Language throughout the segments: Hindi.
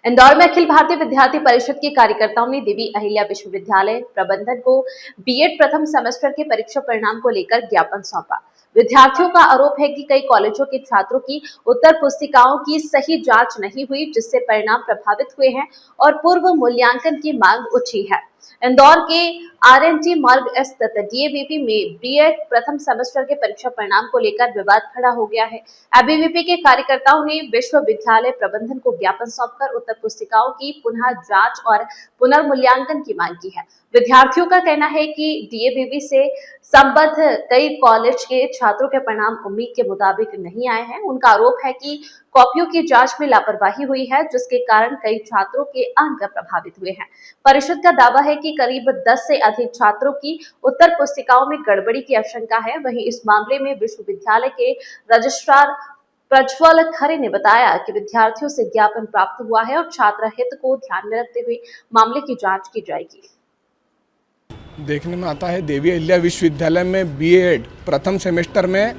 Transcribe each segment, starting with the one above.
इंदौर में अखिल भारतीय विद्यार्थी परिषद के कार्यकर्ताओं ने देवी अहिल्या विश्वविद्यालय प्रबंधन को बीएड प्रथम सेमेस्टर के परीक्षा परिणाम को लेकर ज्ञापन सौंपा। विद्यार्थियों का आरोप है कि कई कॉलेजों के छात्रों की उत्तर पुस्तिकाओं की सही जांच नहीं हुई, जिससे परिणाम प्रभावित हुए हैं और पूर्व मूल्यांकन की मांग उठी है। इंदौर के आरएनटी मार्ग स्थित डीएवीपी में बीएड प्रथम सेमेस्टर के परीक्षा परिणाम को लेकर विवाद खड़ा हो गया है। एबीवीपी के कार्यकर्ताओं ने विश्वविद्यालय प्रबंधन को ज्ञापन सौंपकर उत्तर पुस्तिकाओं की पुनः जांच और पुनर्मूल्यांकन की मांग की है। विद्यार्थियों का कहना है कि डीएवीपी से संबद्ध कई कॉलेज के छात्रों के परिणाम उम्मीद के मुताबिक नहीं आए हैं। उनका आरोप है कि कॉपियों की जांच में लापरवाही हुई है, जिसके कारण कई छात्रों के अंक प्रभावित हुए हैं। परिषद का दावा है कि करीब 10 से अधिक छात्रों की उत्तर पुस्तिकाओं में गड़बड़ी की आशंका है। वहीं इस मामले में विश्वविद्यालय के रजिस्ट्रार प्रज्वल खरे ने बताया कि विद्यार्थियों से ज्ञापन प्राप्त हुआ है और छात्र हित को ध्यान में रखते हुए मामले की जांच की जाएगी। देखने में आता है देवी अहिल्या विश्वविद्यालय में बीएड प्रथम सेमेस्टर में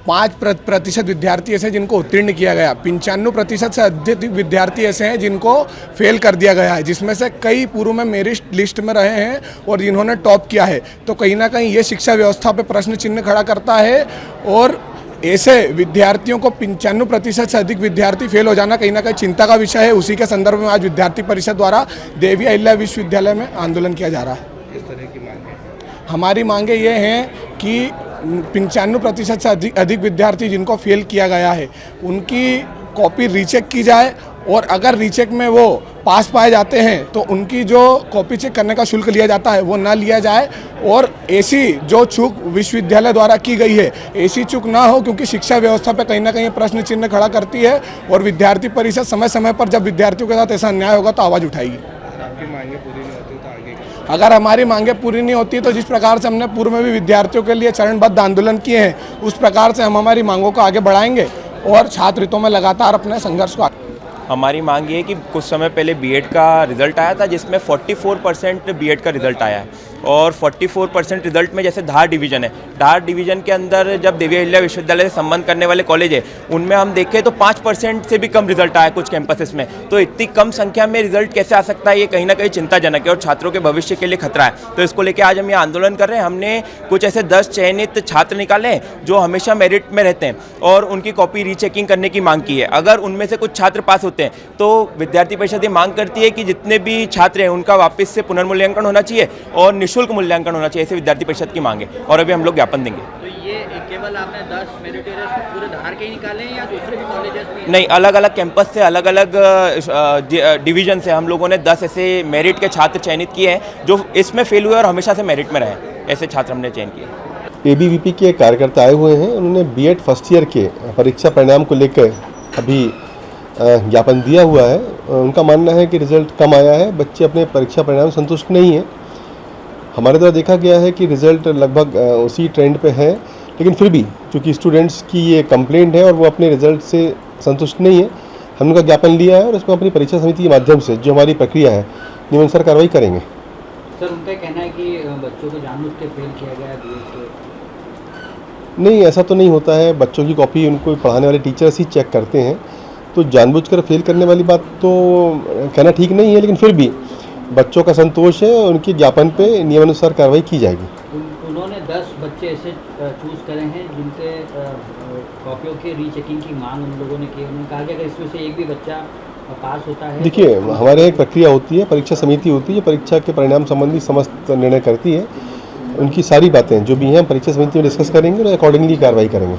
5% विद्यार्थी ऐसे जिनको उत्तीर्ण किया गया, 95% से अधिक विद्यार्थी ऐसे हैं जिनको फेल कर दिया गया है, जिसमें से कई पूर्व में मेरिट लिस्ट में रहे हैं और जिन्होंने टॉप किया है। तो कहीं ना कहीं ये शिक्षा व्यवस्था पे प्रश्न चिन्ह खड़ा करता है और ऐसे विद्यार्थियों को 95% से अधिक विद्यार्थी फेल हो जाना कहीं ना कहीं चिंता का विषय है। उसी के संदर्भ में आज विद्यार्थी परिषद द्वारा देवी अहिल्या विश्वविद्यालय में आंदोलन किया जा रहा है। किस तरह की मांग है? हमारी मांगे ये हैं कि 95% से अधिक विद्यार्थी जिनको फेल किया गया है उनकी कॉपी रीचेक की जाए और अगर रीचेक में वो पास पाए जाते हैं तो उनकी जो कॉपी चेक करने का शुल्क लिया जाता है वो ना लिया जाए और ऐसी जो चूक विश्वविद्यालय द्वारा की गई है ऐसी चूक ना हो, क्योंकि शिक्षा व्यवस्था पे कहीं ना कहीं प्रश्न चिन्ह खड़ा करती है और विद्यार्थी परिषद समय समय पर जब विद्यार्थियों के साथ ऐसा अन्याय होगा तो आवाज़ उठाएगी। आपकी मांगे पूरी नहीं होती तो आगे अगर हमारी मांगे पूरी नहीं होती तो जिस प्रकार से हमने पूर्व में भी विद्यार्थियों के लिए चरणबद्ध आंदोलन किए हैं उस प्रकार से हम हमारी मांगों को आगे बढ़ाएंगे और छात्र हितों में लगातार अपने संघर्ष को। हमारी मांग ये है कि कुछ समय पहले बीएड का रिज़ल्ट आया था जिसमें 44% बीएड का रिज़ल्ट आया है और 44% रिज़ल्ट में जैसे धार डिवीज़न है, धार डिवीज़न के अंदर जब देवी अहिल्या विश्वविद्यालय से संबंध करने वाले कॉलेज है उनमें हम देखें तो 5% से भी कम रिजल्ट आया कुछ कैंपसेस में। तो इतनी कम संख्या में रिजल्ट कैसे आ सकता है, ये कहीं ना कहीं चिंताजनक है और छात्रों के भविष्य के लिए खतरा है। तो इसको लेकर आज हम ये आंदोलन कर रहे हैं। हमने कुछ ऐसे 10 चयनित छात्र निकाले हैं जो हमेशा मेरिट में रहते हैं और उनकी कॉपी रीचेकिंग करने की मांग की है। अगर उनमें से कुछ छात्र पास होते हैं तो विद्यार्थी परिषद ये मांग करती है कि जितने भी छात्र हैं उनका वापस से पुनर्मूल्यांकन होना चाहिए और निःशुल्क मूल्यांकन होना चाहिए, ऐसे विद्यार्थी परिषद की मांग है और अभी हम लोग ज्ञापन देंगे। तो ये केवल आपने 10 मेरिटोरियस पूरे धार के ही निकाले हैं या दूसरे भी कॉलेजेस में? नहीं, अलग अलग कैंपस से अलग अलग डिवीजन से हम लोगों ने 10 ऐसे मेरिट के छात्र चयनित किए हैं जो इसमें फेल हुए और हमेशा से मेरिट में रहे, ऐसे छात्र हमने चयन किए। एबीवीपी के कार्यकर्ता आए हुए हैं, उन्होंने बीएड फर्स्ट ईयर के परीक्षा परिणाम को लेकर अभी ज्ञापन दिया हुआ है। उनका मानना है कि रिज़ल्ट कम आया है, बच्चे अपने परीक्षा परिणाम संतुष्ट नहीं हैं। हमारे द्वारा देखा गया है कि रिज़ल्ट लगभग उसी ट्रेंड पे है, लेकिन फिर भी चूँकि स्टूडेंट्स की ये कंप्लेंट है और वो अपने रिज़ल्ट से संतुष्ट नहीं है, हमने उनका ज्ञापन लिया है और इसको अपनी परीक्षा समिति के माध्यम से जो हमारी प्रक्रिया है नियमानुसार कार्रवाई करेंगे। सर, उनका कहना है कि बच्चों को जानबूझ के फेल किया गया है। नहीं, ऐसा तो नहीं होता है। बच्चों की कॉपी उनको पढ़ाने वाले टीचर्स ही चेक करते हैं, तो जानबूझकर फेल करने वाली बात तो कहना ठीक नहीं है, लेकिन फिर भी बच्चों का संतोष है, उनके ज्ञापन पे नियमानुसार कार्रवाई की जाएगी। उन्होंने 10 बच्चे ऐसे चूज़ करे हैं जिनके कॉपियों के रीचेकिंग की मांग उन लोगों ने की। उन्होंने कहा कि अगर इसमें से एक भी बच्चा पास होता है। देखिए, हमारे एक प्रक्रिया होती है, परीक्षा समिति होती है, परीक्षा के परिणाम संबंधी समस्त निर्णय करती है। उनकी सारी बातें जो भी हैं परीक्षा समिति में डिस्कस करेंगे और अकॉर्डिंगली कार्रवाई करेंगे।